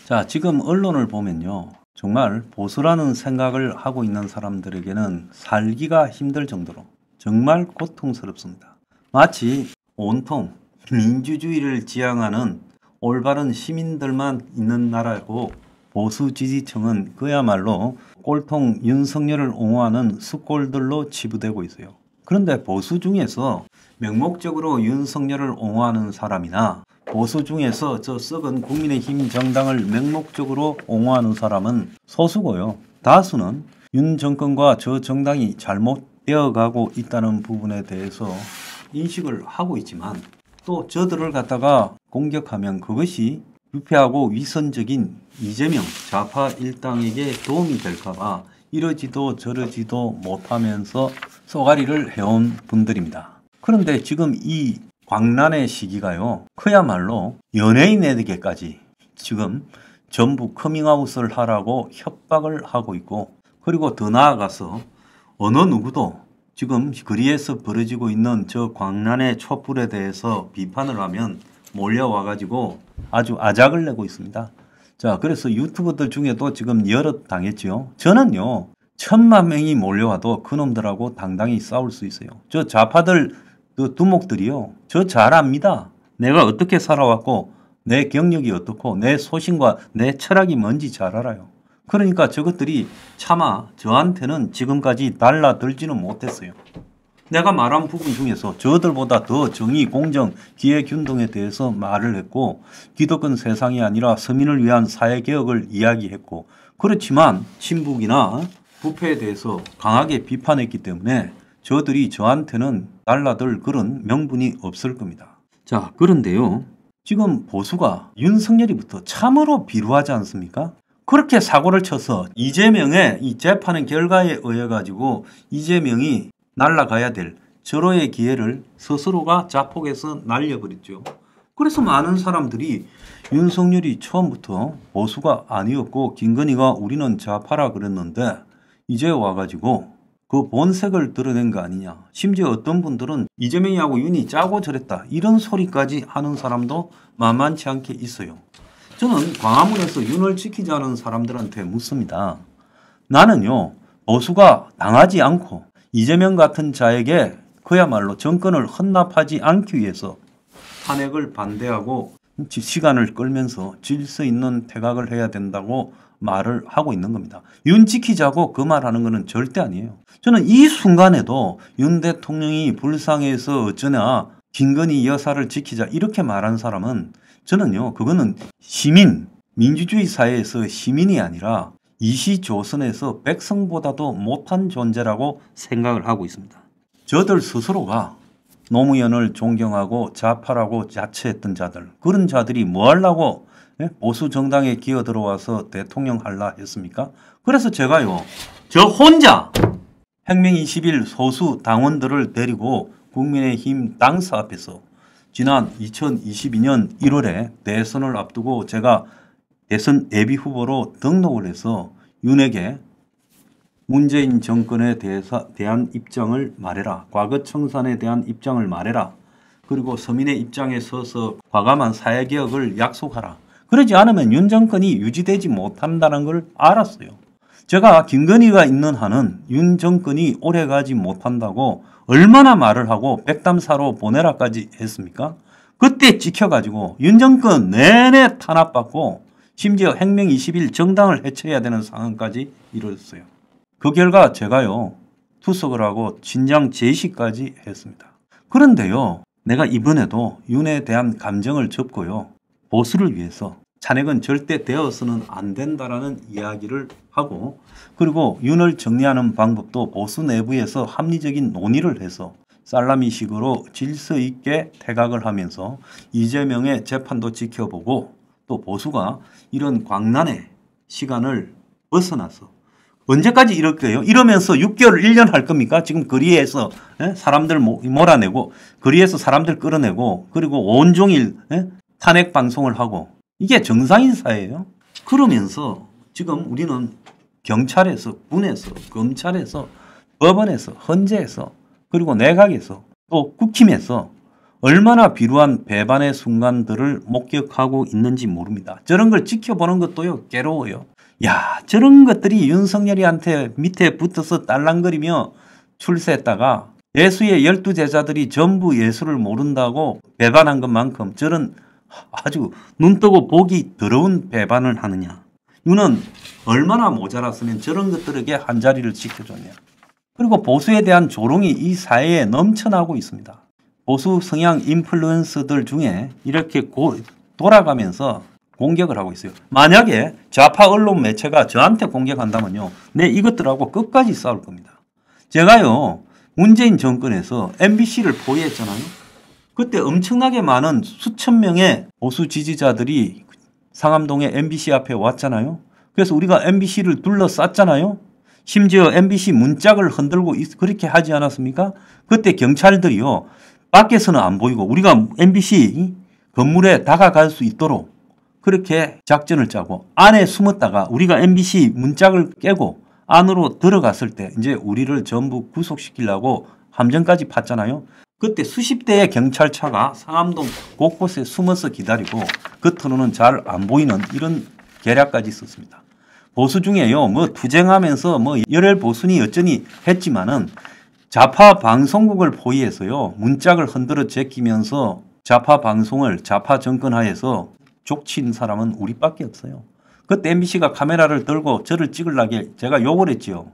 자, 지금 언론을 보면요. 정말 보수라는 생각을 하고 있는 사람들에게는 살기가 힘들 정도로 정말 고통스럽습니다. 마치 온통 민주주의를 지향하는 올바른 시민들만 있는 나라고 보수 지지층은 그야말로 꼴통 윤석열을 옹호하는 숫골들로 치부되고 있어요. 그런데 보수 중에서 명목적으로 윤석열을 옹호하는 사람이나 보수 중에서 저 썩은 국민의힘 정당을 맹목적으로 옹호하는 사람은 소수고요. 다수는 윤 정권과 저 정당이 잘못되어 가고 있다는 부분에 대해서 인식을 하고 있지만 또 저들을 갖다가 공격하면 그것이 유폐하고 위선적인 이재명 좌파 일당에게 도움이 될까봐 이러지도 저러지도 못하면서 쏘가리를 해온 분들입니다. 그런데 지금 이 광란의 시기가요. 그야말로 연예인에게까지 지금 전부 커밍아웃을 하라고 협박을 하고 있고, 그리고 더 나아가서 어느 누구도 지금 거리에서 벌어지고 있는 저 광란의 촛불에 대해서 비판을 하면 몰려와가지고 아주 아작을 내고 있습니다. 자, 그래서 유튜버들 중에도 지금 여럿 당했죠. 저는요, 1000만 명이 몰려와도 그놈들하고 당당히 싸울 수 있어요. 저 좌파들 그 두목들이요. 저 잘 압니다. 내가 어떻게 살아왔고 내 경력이 어떻고 내 소신과 내 철학이 뭔지 잘 알아요. 그러니까 저것들이 차마 저한테는 지금까지 달라들지는 못했어요. 내가 말한 부분 중에서 저들보다 더 정의, 공정, 기회균등에 대해서 말을 했고 기득권 세상이 아니라 서민을 위한 사회개혁을 이야기했고, 그렇지만 친북이나 부패에 대해서 강하게 비판했기 때문에 저들이 저한테는 달라들 그런 명분이 없을 겁니다. 자, 그런데요. 지금 보수가 윤석열이부터 참으로 비루하지 않습니까? 그렇게 사고를 쳐서 이재명의 이 재판의 결과에 의해 가지고 이재명이 날아가야 될 절호의 기회를 스스로가 자폭해서 날려버렸죠. 그래서 많은 사람들이 윤석열이 처음부터 보수가 아니었고 김건희가 우리는 좌파라 그랬는데 이제 와가지고 그 본색을 드러낸 거 아니냐. 심지어 어떤 분들은 이재명이하고 윤이 짜고 저랬다. 이런 소리까지 하는 사람도 만만치 않게 있어요. 저는 광화문에서 윤을 지키자는 사람들한테 묻습니다. 나는요, 보수가 당하지 않고 이재명 같은 자에게 그야말로 정권을 헌납하지 않기 위해서 탄핵을 반대하고 시간을 끌면서 질서 있는 퇴각을 해야 된다고 말을 하고 있는 겁니다. 윤 지키자고 그 말하는 것은 절대 아니에요. 저는 이 순간에도 윤 대통령이 불쌍해서 어쩌냐 김건희 여사를 지키자 이렇게 말한 사람은 저는요, 그거는 시민, 민주주의 사회에서 시민이 아니라 이시조선에서 백성보다도 못한 존재라고 생각을 하고 있습니다. 저들 스스로가 노무현을 존경하고 좌파라고 자처했던 자들, 그런 자들이 뭐 하려고 보수 정당에 기어 들어와서 대통령 할라 했습니까? 그래서 제가요, 저 혼자 혁명 20일 소수 당원들을 데리고 국민의힘 당사 앞에서 지난 2022년 1월에 대선을 앞두고 제가 대선 예비 후보로 등록을 해서 윤에게 문재인 정권에 대한 입장을 말해라. 과거 청산에 대한 입장을 말해라. 그리고 서민의 입장에 서서 과감한 사회개혁을 약속하라. 그러지 않으면 윤 정권이 유지되지 못한다는 걸 알았어요. 제가 김건희가 있는 한은 윤 정권이 오래가지 못한다고 얼마나 말을 하고 백담사로 보내라까지 했습니까? 그때 찍혀가지고 윤 정권 내내 탄압받고 심지어 혁명 20일 정당을 해체해야 되는 상황까지 이르렀어요. 그 결과 제가요, 투석을 하고 진장 제시까지 했습니다. 그런데요, 내가 이번에도 윤에 대한 감정을 접고요, 보수를 위해서 탄핵은 절대 되어서는 안 된다라는 이야기를 하고, 그리고 윤을 정리하는 방법도 보수 내부에서 합리적인 논의를 해서 살라미식으로 질서 있게 퇴각을 하면서 이재명의 재판도 지켜보고 또 보수가 이런 광란의 시간을 벗어나서 언제까지 이럴 거예요? 이러면서 6개월, 1년 할 겁니까? 지금 거리에서 사람들 몰아내고 거리에서 사람들 끌어내고 그리고 온종일 탄핵 방송을 하고 이게 정상인 사회예요? 그러면서 지금 우리는 경찰에서, 군에서, 검찰에서, 법원에서, 헌재에서 그리고 내각에서 또 국힘에서 얼마나 비루한 배반의 순간들을 목격하고 있는지 모릅니다. 저런 걸 지켜보는 것도요, 괴로워요. 야, 저런 것들이 윤석열이한테 밑에 붙어서 딸랑거리며 출세했다가 예수의 12제자들이 전부 예수를 모른다고 배반한 것만큼 저런 아주 눈뜨고 보기 더러운 배반을 하느냐. 이는 얼마나 모자랐으면 저런 것들에게 한 자리를 지켜줬냐. 그리고 보수에 대한 조롱이 이 사회에 넘쳐나고 있습니다. 보수 성향 인플루언서들 중에 이렇게 돌아가면서 공격을 하고 있어요. 만약에 좌파 언론 매체가 저한테 공격한다면요, 네, 이것들하고 끝까지 싸울 겁니다. 제가요, 문재인 정권에서 MBC를 포위했잖아요. 그때 엄청나게 많은 수천 명의 보수 지지자들이 상암동의 MBC 앞에 왔잖아요. 그래서 우리가 MBC를 둘러쌌잖아요. 심지어 MBC 문짝을 흔들고 그렇게 하지 않았습니까? 그때 경찰들이요, 밖에서는 안 보이고 우리가 MBC 건물에 다가갈 수 있도록 그렇게 작전을 짜고 안에 숨었다가 우리가 MBC 문짝을 깨고 안으로 들어갔을 때 이제 우리를 전부 구속시키려고 함정까지 팠잖아요. 그때 수십 대의 경찰차가 상암동 곳곳에 숨어서 기다리고 겉으로는 잘 안 보이는 이런 계략까지 썼습니다. 보수 중에요, 뭐 투쟁하면서 뭐 열혈 보수니 어쩌니 했지만은 좌파 방송국을 포위해서요, 문짝을 흔들어 제끼면서 좌파 방송을 좌파 정권 하에서 족친 사람은 우리밖에 없어요. 그때 MBC가 카메라를 들고 저를 찍으려게 제가 욕을 했지요.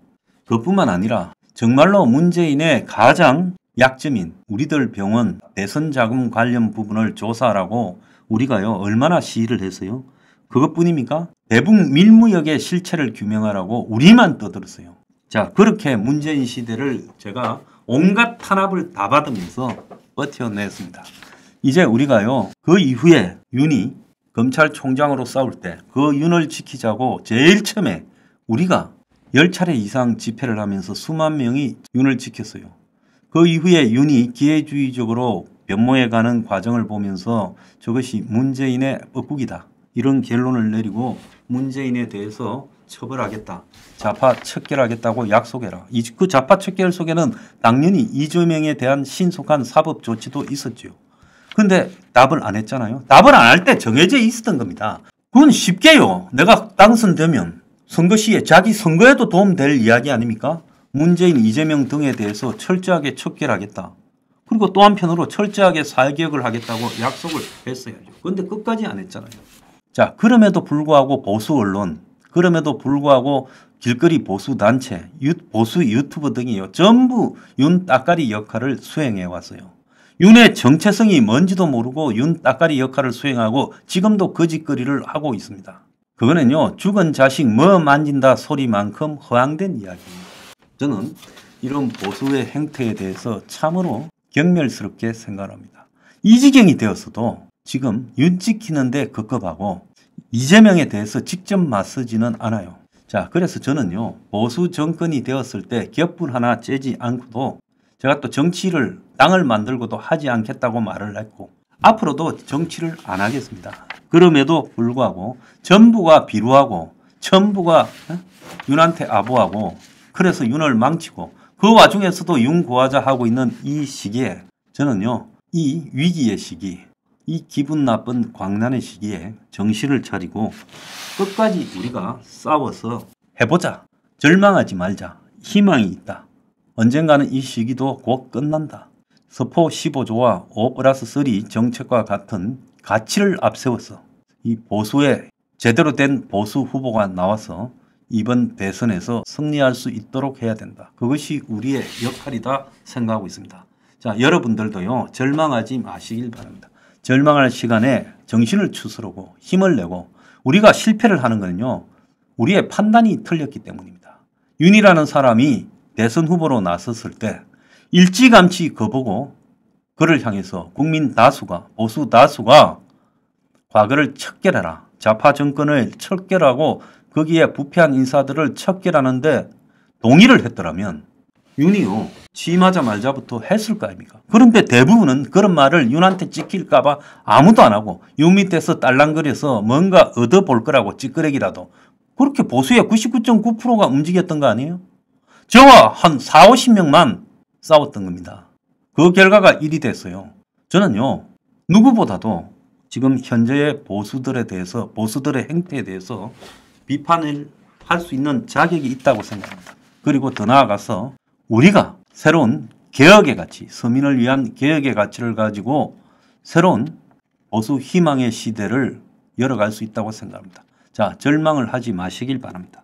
그뿐만 아니라 정말로 문재인의 가장 약점인 우리들 병원 대선 자금 관련 부분을 조사하라고 우리가요, 얼마나 시위를 했어요. 그것뿐입니까? 대북 밀무역의 실체를 규명하라고 우리만 떠들었어요. 자, 그렇게 문재인 시대를 제가 온갖 탄압을 다 받으면서 버텨냈습니다. 이제 우리가요, 그 이후에 윤이 검찰총장으로 싸울 때 그 윤을 지키자고 제일 처음에 우리가 10차례 이상 집회를 하면서 수만 명이 윤을 지켰어요. 그 이후에 윤이 기회주의적으로 변모해가는 과정을 보면서 저것이 문재인의 뻐꾸기다, 이런 결론을 내리고 문재인에 대해서 처벌하겠다, 좌파 척결하겠다고 약속해라. 그 좌파 척결 속에는 당연히 이재명에 대한 신속한 사법 조치도 있었죠. 근데 답을 안 했잖아요. 답을 안 할 때 정해져 있었던 겁니다. 그건 쉽게요, 내가 당선되면 선거 시에 자기 선거에도 도움될 이야기 아닙니까? 문재인, 이재명 등에 대해서 철저하게 척결하겠다. 그리고 또 한편으로 철저하게 사회개혁을 하겠다고 약속을 했어야죠. 그런데 끝까지 안 했잖아요. 자, 그럼에도 불구하고 보수 언론, 그럼에도 불구하고 길거리 보수 단체, 보수 유튜버 등이요, 전부 윤 따까리 역할을 수행해 왔어요. 윤의 정체성이 뭔지도 모르고 윤 따까리 역할을 수행하고 지금도 거짓거리를 하고 있습니다. 그거는요, 죽은 자식 뭐 만진다 소리만큼 허황된 이야기입니다. 저는 이런 보수의 행태에 대해서 참으로 경멸스럽게 생각합니다. 이 지경이 되었어도 지금 윤 지키는데 급급하고 이재명에 대해서 직접 맞서지는 않아요. 자, 그래서 저는요, 보수 정권이 되었을 때 격분 하나 째지 않고도 제가 또 정치를 땅을 만들고도 하지 않겠다고 말을 했고 앞으로도 정치를 안 하겠습니다. 그럼에도 불구하고 전부가 비루하고 전부가 윤한테 아부하고 그래서 윤을 망치고 그 와중에서도 윤 고하자 하고 있는 이 시기에 저는요, 이 위기의 시기, 이 기분 나쁜 광란의 시기에 정신을 차리고 끝까지 우리가 싸워서 해보자. 절망하지 말자. 희망이 있다. 언젠가는 이 시기도 곧 끝난다. 서포 15조와 5+3 정책과 같은 가치를 앞세워서 이 보수에 제대로 된 보수 후보가 나와서 이번 대선에서 승리할 수 있도록 해야 된다. 그것이 우리의 역할이다 생각하고 있습니다. 자, 여러분들도요, 절망하지 마시길 바랍니다. 절망할 시간에 정신을 추스르고 힘을 내고 우리가 실패를 하는 거는요, 우리의 판단이 틀렸기 때문입니다. 윤이라는 사람이 대선 후보로 나섰을 때 일찌감치 그보고 그를 향해서 국민 다수가, 보수 다수가 과거를 척결해라, 좌파 정권을 척결하고 거기에 부패한 인사들을 척결하는데 동의를 했더라면 윤이요, 취임하자마자부터 했을 거 아닙니까? 그런데 대부분은 그런 말을 윤한테 찍힐까봐 아무도 안 하고 윤 밑에서 딸랑거려서 뭔가 얻어볼 거라고 찌끄레기라도 그렇게 보수의 99.9%가 움직였던 거 아니에요? 저와 한 40, 50명만 싸웠던 겁니다. 그 결과가 일이 됐어요. 저는요, 누구보다도 지금 현재의 보수들에 대해서, 보수들의 행태에 대해서 비판을 할 수 있는 자격이 있다고 생각합니다. 그리고 더 나아가서 우리가 새로운 개혁의 가치, 서민을 위한 개혁의 가치를 가지고 새로운 보수 희망의 시대를 열어갈 수 있다고 생각합니다. 자, 절망을 하지 마시길 바랍니다.